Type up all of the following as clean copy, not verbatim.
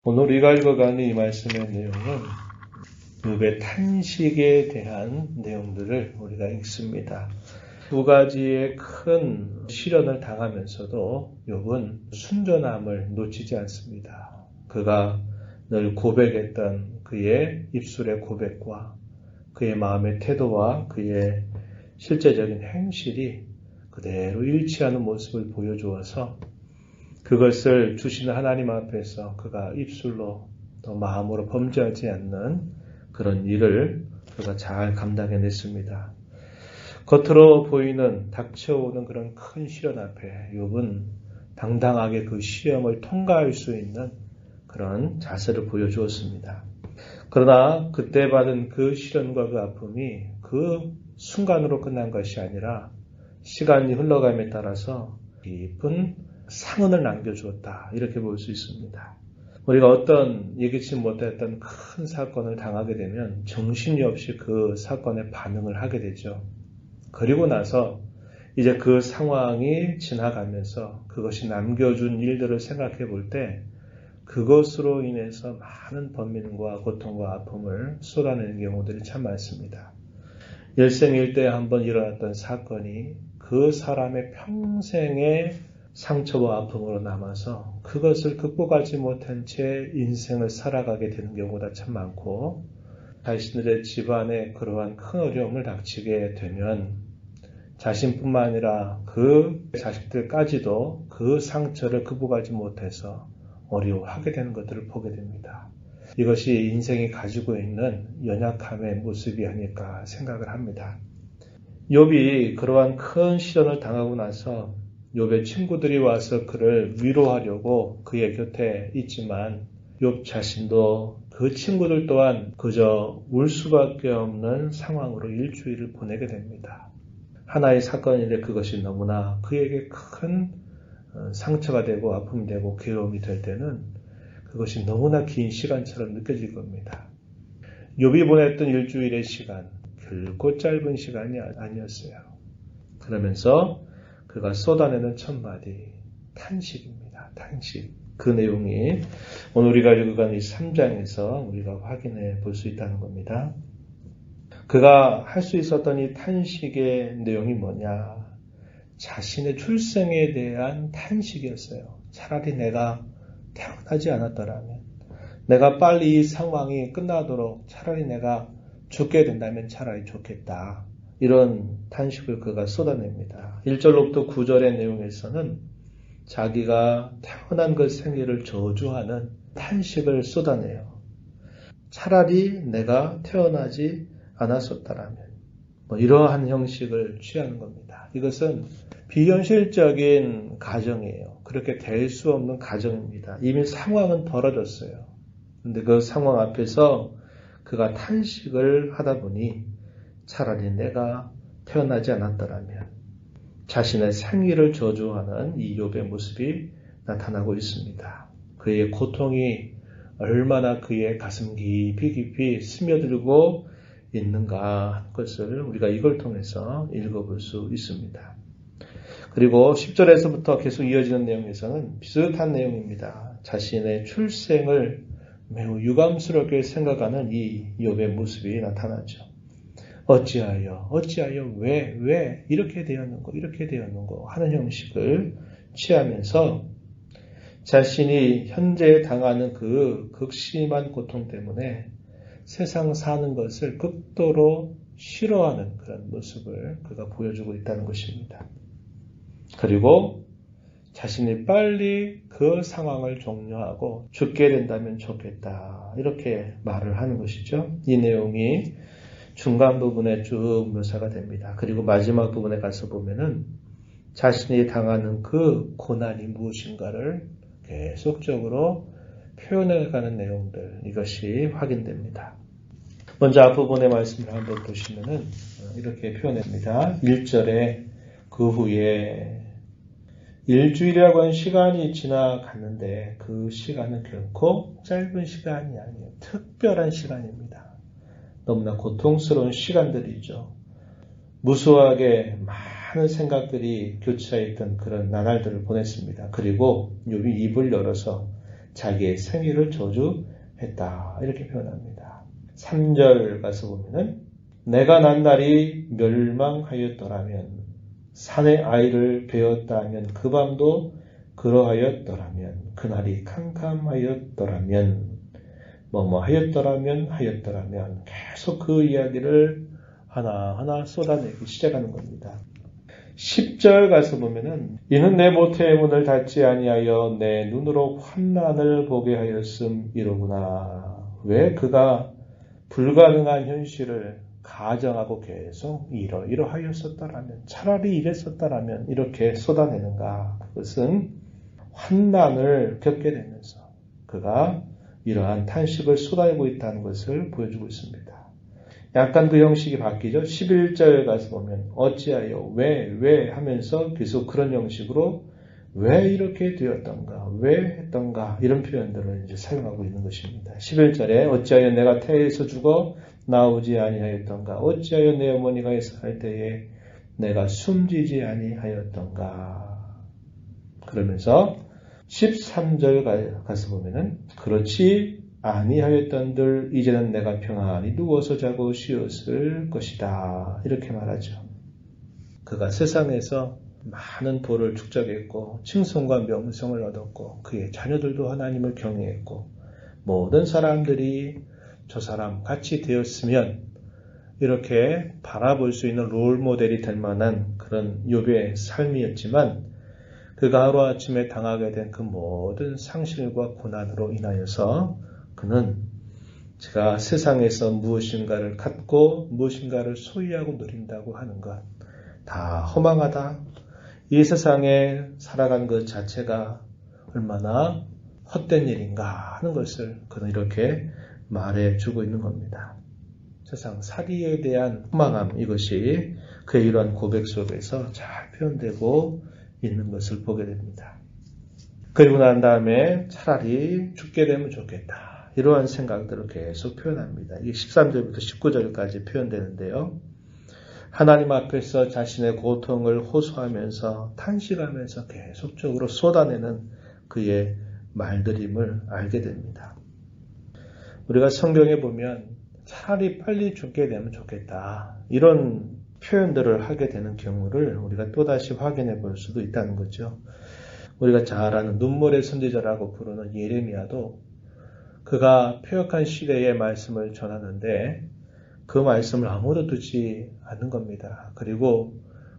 오늘 우리가 읽어가는 이 말씀의 내용은 욥의 탄식에 대한 내용들을 우리가 읽습니다. 두 가지의 큰 시련을 당하면서도 욥은 순전함을 놓치지 않습니다. 그가 늘 고백했던 그의 입술의 고백과 그의 마음의 태도와 그의 실제적인 행실이 그대로 일치하는 모습을 보여주어서 그것을 주시는 하나님 앞에서 그가 입술로 또 마음으로 범죄하지 않는 그런 일을 그가 잘 감당해냈습니다. 겉으로 보이는 닥쳐오는 그런 큰 시련 앞에 욥은 당당하게 그 시험을 통과할 수 있는 그런 자세를 보여주었습니다. 그러나 그때 받은 그 시련과 그 아픔이 그 순간으로 끝난 것이 아니라 시간이 흘러감에 따라서 깊은 상흔을 남겨주었다. 이렇게 볼 수 있습니다. 우리가 어떤 예기치 못했던 큰 사건을 당하게 되면 정신이 없이 그 사건에 반응을 하게 되죠. 그리고 나서 이제 그 상황이 지나가면서 그것이 남겨준 일들을 생각해 볼 때 그것으로 인해서 많은 번민과 고통과 아픔을 쏟아내는 경우들이 참 많습니다. 일생일대에 한번 일어났던 사건이 그 사람의 평생의 상처와 아픔으로 남아서 그것을 극복하지 못한 채 인생을 살아가게 되는 경우가 참 많고 자신들의 집안에 그러한 큰 어려움을 닥치게 되면 자신뿐만 아니라 그 자식들까지도 그 상처를 극복하지 못해서 어려워하게 되는 것들을 보게 됩니다. 이것이 인생이 가지고 있는 연약함의 모습이 아닐까 생각을 합니다. 욥이 그러한 큰 시련을 당하고 나서 욥의 친구들이 와서 그를 위로하려고 그의 곁에 있지만 욥 자신도 그 친구들 또한 그저 울 수밖에 없는 상황으로 일주일을 보내게 됩니다. 하나의 사건인데 그것이 너무나 그에게 큰 상처가 되고 아픔이 되고 괴로움이 될 때는 그것이 너무나 긴 시간처럼 느껴질 겁니다. 욥이 보냈던 일주일의 시간, 결코 짧은 시간이 아니었어요. 그러면서 그가 쏟아내는 첫마디, 탄식입니다. 탄식. 그 내용이 오늘 우리가 읽어가는 이 3장에서 우리가 확인해 볼 수 있다는 겁니다. 그가 할 수 있었던 이 탄식의 내용이 뭐냐? 자신의 출생에 대한 탄식이었어요. 차라리 내가 태어나지 않았더라면, 내가 빨리 이 상황이 끝나도록 차라리 내가 죽게 된다면 차라리 좋겠다. 이런 탄식을 그가 쏟아냅니다. 1절로부터 9절의 내용에서는 자기가 태어난 그 생애를 저주하는 탄식을 쏟아내요. 차라리 내가 태어나지 않았었다라면 이러한 형식을 취하는 겁니다. 이것은 비현실적인 가정이에요. 그렇게 될 수 없는 가정입니다. 이미 상황은 벌어졌어요. 그런데 그 상황 앞에서 그가 탄식을 하다 보니 차라리 내가 태어나지 않았더라면 자신의 생일을 저주하는 이 욥의 모습이 나타나고 있습니다. 그의 고통이 얼마나 그의 가슴 깊이 스며들고 있는가 하는 것을 우리가 이걸 통해서 읽어볼 수 있습니다. 그리고 10절에서부터 계속 이어지는 내용에서는 비슷한 내용입니다. 자신의 출생을 매우 유감스럽게 생각하는 이 욥의 모습이 나타나죠. 어찌하여 왜 이렇게 되었는고 하는 형식을 취하면서 자신이 현재 당하는 그 극심한 고통 때문에 세상 사는 것을 극도로 싫어하는 그런 모습을 그가 보여주고 있다는 것입니다. 그리고 자신이 빨리 그 상황을 종료하고 죽게 된다면 좋겠다. 이렇게 말을 하는 것이죠. 이 내용이 중간 부분에 쭉 묘사가 됩니다. 그리고 마지막 부분에 가서 보면은 자신이 당하는 그 고난이 무엇인가를 계속적으로 표현해가는 내용들, 이것이 확인됩니다. 먼저 앞부분의 말씀을 한번 보시면은 이렇게 표현합니다. 1절에 그 후에 일주일이라고 하는 시간이 지나갔는데 그 시간은 결코 짧은 시간이 아니에요. 특별한 시간입니다. 너무나 고통스러운 시간들이죠. 무수하게 많은 생각들이 교차했던 그런 나날들을 보냈습니다. 그리고 욥이 입을 열어서 자기의 생일을 저주했다. 이렇게 표현합니다. 3절 가서 보면은 내가 난 날이 멸망하였더라면 산의 아이를 베었다면 그 밤도 그러하였더라면 그날이 캄캄하였더라면 뭐뭐 하였더라면 계속 그 이야기를 하나하나 쏟아내기 시작하는 겁니다. 10절 가서 보면은 이는 내 모태의 문을 닫지 아니하여 내 눈으로 환난을 보게 하였음이로구나. 왜 그가 불가능한 현실을 가정하고 계속 이러하였었다라면 차라리 이랬었다라면 이렇게 쏟아내는가. 그것은 환난을 겪게 되면서 그가 이러한 탄식을 쏟아내고 있다는 것을 보여주고 있습니다. 약간 그 형식이 바뀌죠. 11절 가서 보면 어찌하여 왜 하면서 계속 그런 형식으로 왜 이렇게 되었던가 왜 했던가 이런 표현들을 이제 사용하고 있는 것입니다. 11절에 어찌하여 내가 태에서 죽어 나오지 아니하였던가 어찌하여 내 어머니가 살 때에 내가 숨지지 아니하였던가 그러면서 13절 가서 보면은 그렇지 아니하였던들 이제는 내가 평안히 누워서 자고 쉬었을 것이다. 이렇게 말하죠. 그가 세상에서 많은 도를 축적했고 칭송과 명성을 얻었고 그의 자녀들도 하나님을 경외했고 모든 사람들이 저 사람 같이 되었으면 이렇게 바라볼 수 있는 롤모델이 될 만한 그런 욥의 삶이었지만 그가 하루아침에 당하게 된 그 모든 상실과 고난으로 인하여서 그는 제가 세상에서 무엇인가를 갖고 무엇인가를 소유하고 누린다고 하는 것 다 허망하다. 이 세상에 살아간 것 자체가 얼마나 헛된 일인가 하는 것을 그는 이렇게 말해주고 있는 겁니다. 세상 살이에 대한 허망함 이것이 그의 이러한 고백 속에서 잘 표현되고 있는 것을 보게 됩니다. 그리고 난 다음에 차라리 죽게 되면 좋겠다. 이러한 생각들을 계속 표현합니다. 이게 13절부터 19절까지 표현되는데요. 하나님 앞에서 자신의 고통을 호소하면서 탄식하면서 계속적으로 쏟아내는 그의 말들임을 알게 됩니다. 우리가 성경에 보면 차라리 빨리 죽게 되면 좋겠다. 이런 표현들을 하게 되는 경우를 우리가 또다시 확인해 볼 수도 있다는 거죠. 우리가 잘 아는 눈물의 선지자라고 부르는 예레미야도 그가 폐역한 시대의 말씀을 전하는데 그 말씀을 아무도 듣지 않는 겁니다. 그리고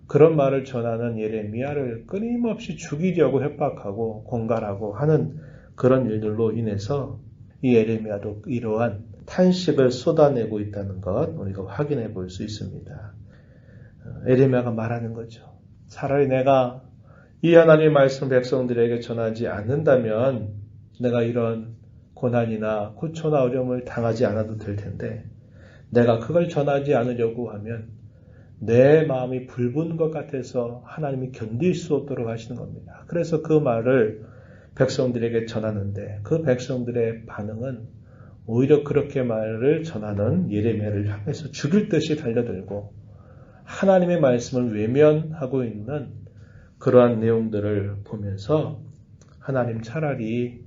그런 말을 전하는 예레미야를 끊임없이 죽이려고 협박하고 공갈하고 하는 그런 일들로 인해서 이 예레미야도 이러한 탄식을 쏟아내고 있다는 것 우리가 확인해 볼 수 있습니다. 예레미야가 말하는 거죠. 차라리 내가 이 하나님의 말씀 백성들에게 전하지 않는다면 내가 이런 고난이나 고초나 어려움을 당하지 않아도 될 텐데 내가 그걸 전하지 않으려고 하면 내 마음이 불붙는 것 같아서 하나님이 견딜 수 없도록 하시는 겁니다. 그래서 그 말을 백성들에게 전하는데 그 백성들의 반응은 오히려 그렇게 말을 전하는 예레미야를 향해서 죽일 듯이 달려들고 하나님의 말씀을 외면하고 있는 그러한 내용들을 보면서 하나님 차라리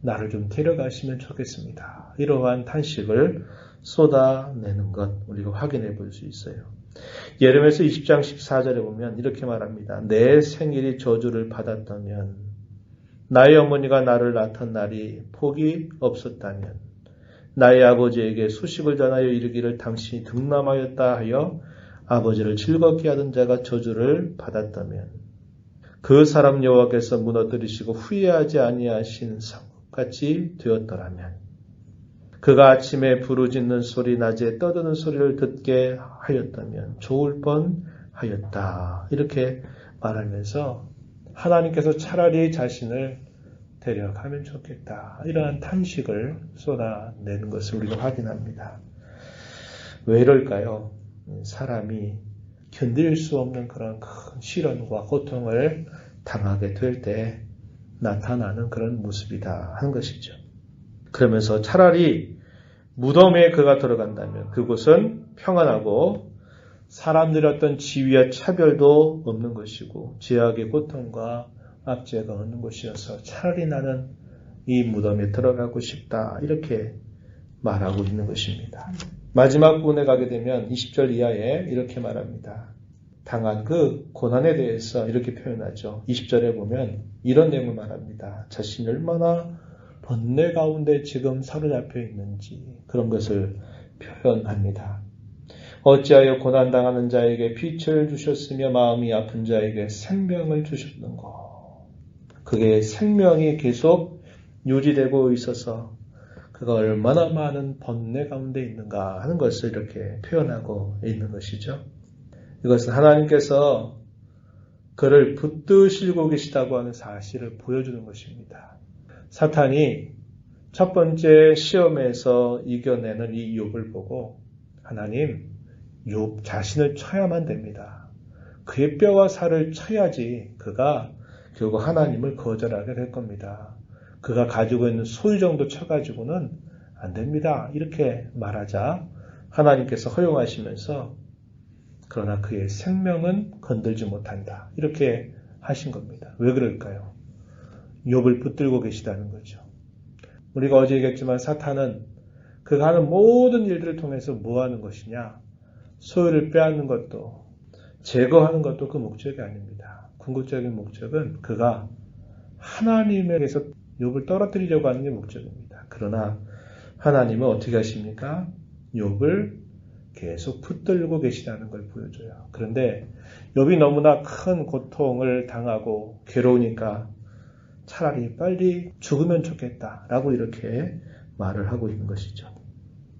나를 좀 데려가시면 좋겠습니다. 이러한 탄식을 쏟아내는 것 우리가 확인해 볼 수 있어요. 예레미야서 20장 14절에 보면 이렇게 말합니다. 내 생일이 저주를 받았다면 나의 어머니가 나를 낳던 날이 복이 없었다면 나의 아버지에게 소식을 전하여 이르기를 당신이 득남하였다 하여 아버지를 즐겁게 하던 자가 저주를 받았다면 그 사람 여호와께서 무너뜨리시고 후회하지 아니하신 상같이 되었더라면 그가 아침에 부르짖는 소리 낮에 떠드는 소리를 듣게 하였다면 좋을 뻔하였다. 이렇게 말하면서 하나님께서 차라리 자신을 데려가면 좋겠다. 이러한 탄식을 쏟아내는 것을 우리가 확인합니다. 왜 이럴까요? 사람이 견딜 수 없는 그런 큰 시련과 고통을 당하게 될 때 나타나는 그런 모습이다 하는 것이죠. 그러면서 차라리 무덤에 그가 들어간다면 그곳은 평안하고 사람들의 어떤 지위와 차별도 없는 것이고 죄악의 고통과 압제가 없는 곳이어서 차라리 나는 이 무덤에 들어가고 싶다. 이렇게 말하고 있는 것입니다. 마지막 부분에 가게 되면 20절 이하에 이렇게 말합니다. 당한 그 고난에 대해서 이렇게 표현하죠. 20절에 보면 이런 내용을 말합니다. 자신이 얼마나 번뇌 가운데 지금 사로잡혀 있는지 그런 것을 표현합니다. 어찌하여 고난당하는 자에게 빛을 주셨으며 마음이 아픈 자에게 생명을 주셨는고. 그게 생명이 계속 유지되고 있어서 그가 얼마나 많은 번뇌 가운데 있는가 하는 것을 이렇게 표현하고 있는 것이죠. 이것은 하나님께서 그를 붙드시고 계시다고 하는 사실을 보여주는 것입니다. 사탄이 첫 번째 시험에서 이겨내는 이 욥을 보고 하나님, 욥 자신을 쳐야만 됩니다. 그의 뼈와 살을 쳐야지 그가 결국 하나님을 거절하게 될 겁니다. 그가 가지고 있는 소유 정도 쳐가지고는 안 됩니다. 이렇게 말하자 하나님께서 허용하시면서 그러나 그의 생명은 건들지 못한다. 이렇게 하신 겁니다. 왜 그럴까요? 욥을 붙들고 계시다는 거죠. 우리가 어제 얘기했지만 사탄은 그가 하는 모든 일들을 통해서 뭐 하는 것이냐? 소유를 빼앗는 것도 제거하는 것도 그 목적이 아닙니다. 궁극적인 목적은 그가 하나님에게서 욥을 떨어뜨리려고 하는 게 목적입니다. 그러나 하나님은 어떻게 하십니까? 욥을 계속 붙들고 계시다는 걸 보여줘요. 그런데 욥이 너무나 큰 고통을 당하고 괴로우니까 차라리 빨리 죽으면 좋겠다라고 이렇게 말을 하고 있는 것이죠.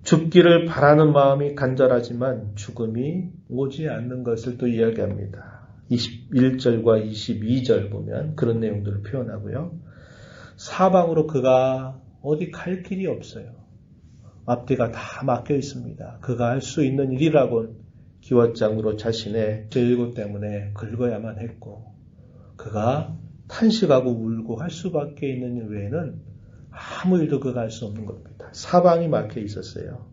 죽기를 바라는 마음이 간절하지만 죽음이 오지 않는 것을 또 이야기합니다. 21절과 22절 보면 그런 내용들을 표현하고요. 사방으로 그가 어디 갈 길이 없어요. 앞뒤가 다 막혀 있습니다. 그가 할 수 있는 일이라곤 기왓장으로 자신의 죄의고 때문에 긁어야만 했고 그가 탄식하고 울고 할 수밖에 있는 일 외에는 아무 일도 그가 할 수 없는 겁니다. 사방이 막혀 있었어요.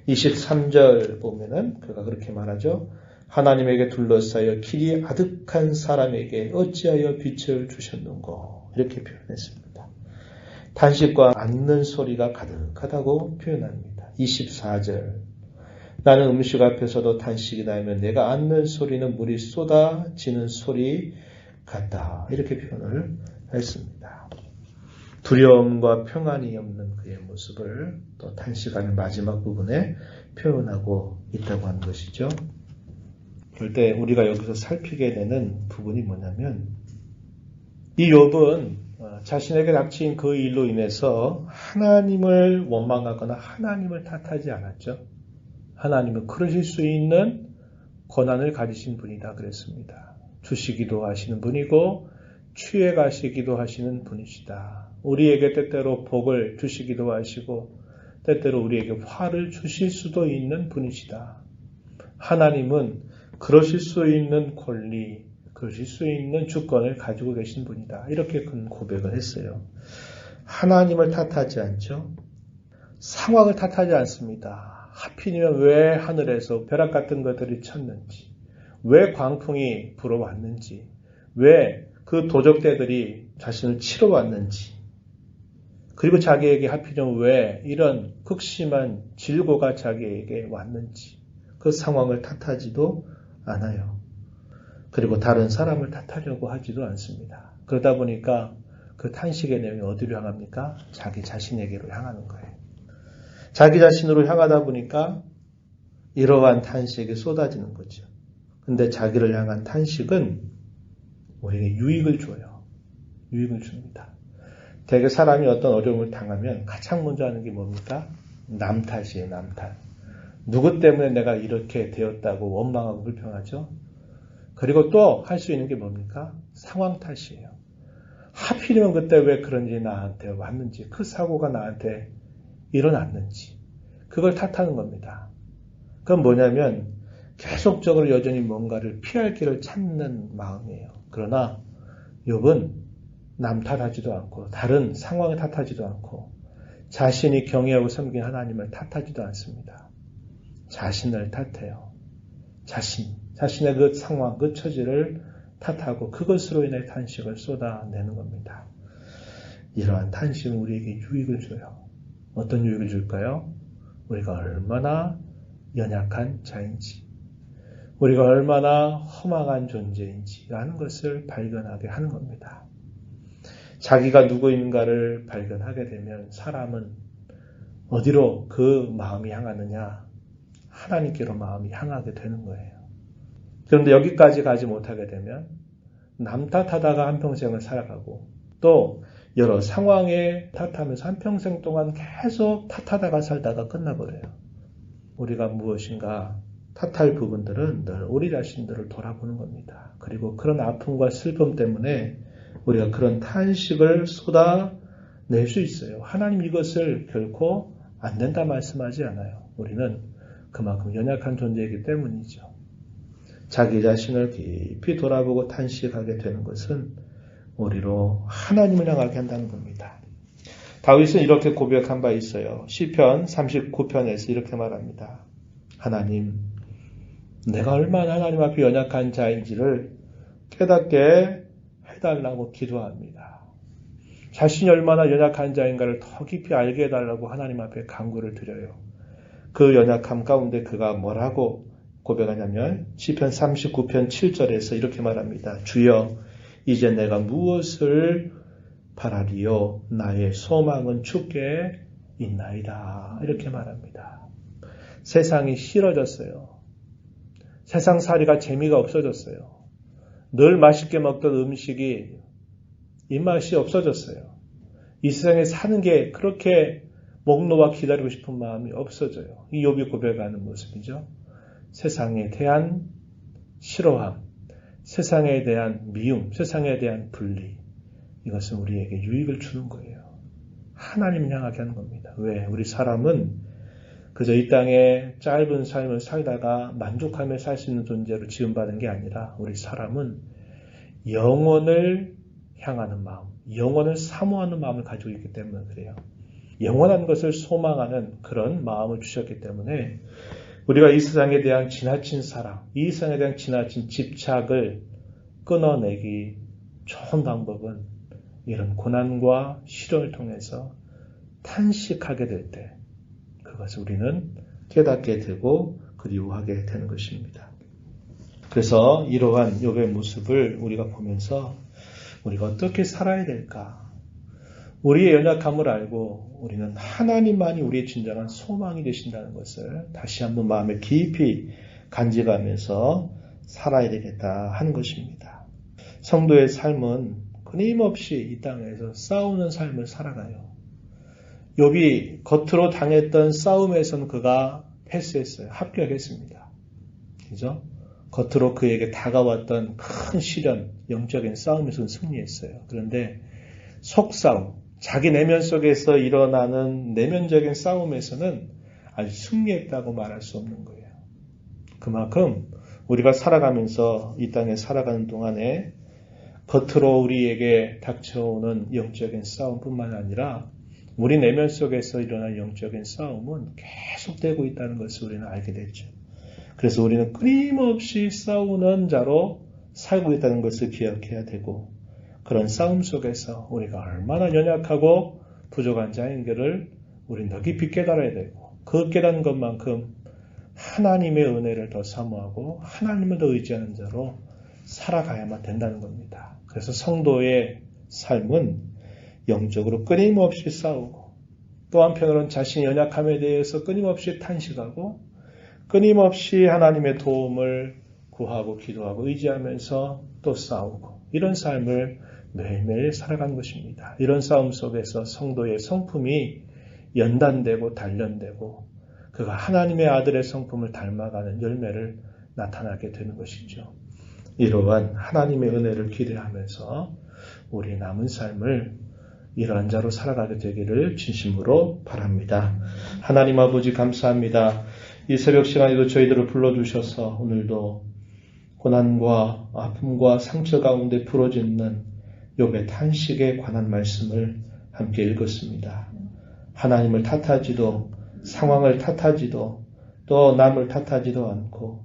23절 보면은 그가 그렇게 말하죠. 하나님에게 둘러싸여 길이 아득한 사람에게 어찌하여 빛을 주셨는고 이렇게 표현했습니다. 탄식과 앉는 소리가 가득하다고 표현합니다. 24절 나는 음식 앞에서도 탄식이 나면 내가 앉는 소리는 물이 쏟아지는 소리 같다. 이렇게 표현을 했습니다. 두려움과 평안이 없는 그의 모습을 또 탄식하는 마지막 부분에 표현하고 있다고 하는 것이죠. 그럴 때 우리가 여기서 살피게 되는 부분이 뭐냐면 이 욥은 자신에게 닥친 그 일로 인해서 하나님을 원망하거나 하나님을 탓하지 않았죠. 하나님은 그러실 수 있는 권한을 가지신 분이다 그랬습니다. 주시기도 하시는 분이고 취해 가시기도 하시는 분이시다. 우리에게 때때로 복을 주시기도 하시고 때때로 우리에게 화를 주실 수도 있는 분이시다. 하나님은 그러실 수 있는 권리, 그러실 수 있는 주권을 가지고 계신 분이다. 이렇게 큰 고백을 했어요. 하나님을 탓하지 않죠. 상황을 탓하지 않습니다. 하필이면 왜 하늘에서 벼락 같은 것들이 쳤는지, 왜 광풍이 불어왔는지, 왜 그 도적대들이 자신을 치러 왔는지, 그리고 자기에게 하필이면 왜 이런 극심한 질고가 자기에게 왔는지 그 상황을 탓하지도 않아요. 그리고 다른 사람을 탓하려고 하지도 않습니다. 그러다 보니까 그 탄식의 내용이 어디로 향합니까? 자기 자신에게로 향하는 거예요. 자기 자신으로 향하다 보니까 이러한 탄식이 쏟아지는 거죠. 근데 자기를 향한 탄식은 우리에게 유익을 줘요. 유익을 줍니다. 대개 사람이 어떤 어려움을 당하면 가장 먼저 하는 게 뭡니까? 남 탓이에요. 남 탓. 누구 때문에 내가 이렇게 되었다고 원망하고 불평하죠? 그리고 또 할 수 있는 게 뭡니까? 상황 탓이에요. 하필이면 그때 왜 그런 일이 나한테 왔는지, 그 사고가 나한테 일어났는지 그걸 탓하는 겁니다. 그건 뭐냐면 계속적으로 여전히 뭔가를 피할 길을 찾는 마음이에요. 그러나 욥은 남 탓하지도 않고 다른 상황을 탓하지도 않고 자신이 경외하고 섬긴 하나님을 탓하지도 않습니다. 자신을 탓해요. 자신의 그 상황, 그 처지를 탓하고 그것으로 인해 탄식을 쏟아내는 겁니다. 이러한 탄식은 우리에게 유익을 줘요. 어떤 유익을 줄까요? 우리가 얼마나 연약한 자인지, 우리가 얼마나 허망한 존재인지라는 것을 발견하게 하는 겁니다. 자기가 누구인가를 발견하게 되면 사람은 어디로 그 마음이 향하느냐? 하나님께로 마음이 향하게 되는 거예요. 그런데 여기까지 가지 못하게 되면 남 탓하다가 한평생을 살아가고 또 여러 상황에 탓하면서 한평생 동안 계속 탓하다가 살다가 끝나버려요. 우리가 무엇인가 탓할 부분들은 늘 우리 자신들을 돌아보는 겁니다. 그리고 그런 아픔과 슬픔 때문에 우리가 그런 탄식을 쏟아낼 수 있어요. 하나님 이것을 결코 안 된다 말씀하지 않아요. 우리는 그만큼 연약한 존재이기 때문이죠. 자기 자신을 깊이 돌아보고 탄식하게 되는 것은 우리로 하나님을 향하게 한다는 겁니다. 다윗은 이렇게 고백한 바 있어요. 시편 39편에서 이렇게 말합니다. 하나님, 내가 얼마나 하나님 앞에 연약한 자인지를 깨닫게 해달라고 기도합니다. 자신이 얼마나 연약한 자인가를 더 깊이 알게 해달라고 하나님 앞에 간구를 드려요. 그 연약함 가운데 그가 뭐라고 고백하냐면 시편 39편 7절에서 이렇게 말합니다. 주여, 이제 내가 무엇을 바라리요? 나의 소망은 주께 있나이다. 이렇게 말합니다. 세상이 싫어졌어요. 세상 살이가 재미가 없어졌어요. 늘 맛있게 먹던 음식이 입맛이 없어졌어요. 이 세상에 사는 게 그렇게 목 놓아 기다리고 싶은 마음이 없어져요. 이 욥이 고백하는 모습이죠. 세상에 대한 싫어함, 세상에 대한 미움, 세상에 대한 분리, 이것은 우리에게 유익을 주는 거예요. 하나님을 향하게 하는 겁니다. 왜? 우리 사람은 그저 이 땅에 짧은 삶을 살다가 만족하며 살 수 있는 존재로 지음받은 게 아니라 우리 사람은 영원을 향하는 마음, 영원을 사모하는 마음을 가지고 있기 때문에 그래요. 영원한 것을 소망하는 그런 마음을 주셨기 때문에 우리가 이 세상에 대한 지나친 사랑, 이 세상에 대한 지나친 집착을 끊어내기 좋은 방법은 이런 고난과 시련을 통해서 탄식하게 될 때 그것을 우리는 깨닫게 되고 그리워하게 되는 것입니다. 그래서 이러한 욥의 모습을 우리가 보면서 우리가 어떻게 살아야 될까? 우리의 연약함을 알고 우리는 하나님만이 우리의 진정한 소망이 되신다는 것을 다시 한번 마음에 깊이 간직하면서 살아야 되겠다 하는 것입니다. 성도의 삶은 끊임없이 이 땅에서 싸우는 삶을 살아가요. 욥이 겉으로 당했던 싸움에서는 그가 패스했어요. 합격했습니다. 그죠? 겉으로 그에게 다가왔던 큰 시련, 영적인 싸움에서는 승리했어요. 그런데 속싸움, 자기 내면 속에서 일어나는 내면적인 싸움에서는 아직 승리했다고 말할 수 없는 거예요. 그만큼 우리가 살아가면서 이 땅에 살아가는 동안에 겉으로 우리에게 닥쳐오는 영적인 싸움뿐만 아니라 우리 내면 속에서 일어난 영적인 싸움은 계속되고 있다는 것을 우리는 알게 됐죠. 그래서 우리는 끊임없이 싸우는 자로 살고 있다는 것을 기억해야 되고 그런 싸움 속에서 우리가 얼마나 연약하고 부족한 자인지를 우리는 더 깊이 깨달아야 되고 그 깨닫는 것만큼 하나님의 은혜를 더 사모하고 하나님을 더 의지하는 자로 살아가야만 된다는 겁니다. 그래서 성도의 삶은 영적으로 끊임없이 싸우고 또 한편으로는 자신의 연약함에 대해서 끊임없이 탄식하고 끊임없이 하나님의 도움을 구하고 기도하고 의지하면서 또 싸우고 이런 삶을 매일매일 살아가는 것입니다. 이런 싸움 속에서 성도의 성품이 연단되고 단련되고 그가 하나님의 아들의 성품을 닮아가는 열매를 나타나게 되는 것이죠. 이러한 하나님의 은혜를 기대하면서 우리 남은 삶을 이러한 자로 살아가게 되기를 진심으로 바랍니다. 하나님 아버지 감사합니다. 이 새벽 시간에도 저희들을 불러주셔서 오늘도 고난과 아픔과 상처 가운데 부러지는 욥의 탄식에 관한 말씀을 함께 읽었습니다. 하나님을 탓하지도 상황을 탓하지도 또 남을 탓하지도 않고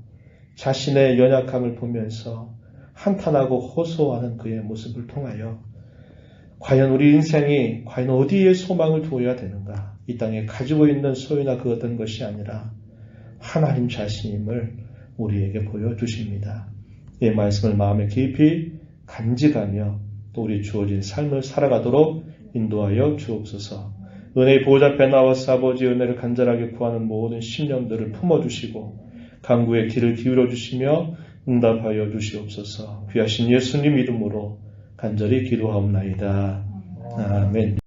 자신의 연약함을 보면서 한탄하고 호소하는 그의 모습을 통하여 과연 우리 인생이 과연 어디에 소망을 두어야 되는가? 이 땅에 가지고 있는 소유나 그 어떤 것이 아니라 하나님 자신임을 우리에게 보여주십니다. 이 말씀을 마음에 깊이 간직하며 또 우리 주어진 삶을 살아가도록 인도하여 주옵소서. 은혜의 보호자 앞에 나와서 아버지의 은혜를 간절하게 구하는 모든 심령들을 품어주시고 간구의 귀를 기울여 주시며 응답하여 주시옵소서. 귀하신 예수님 이름으로 간절히 기도하옵나이다. 아멘.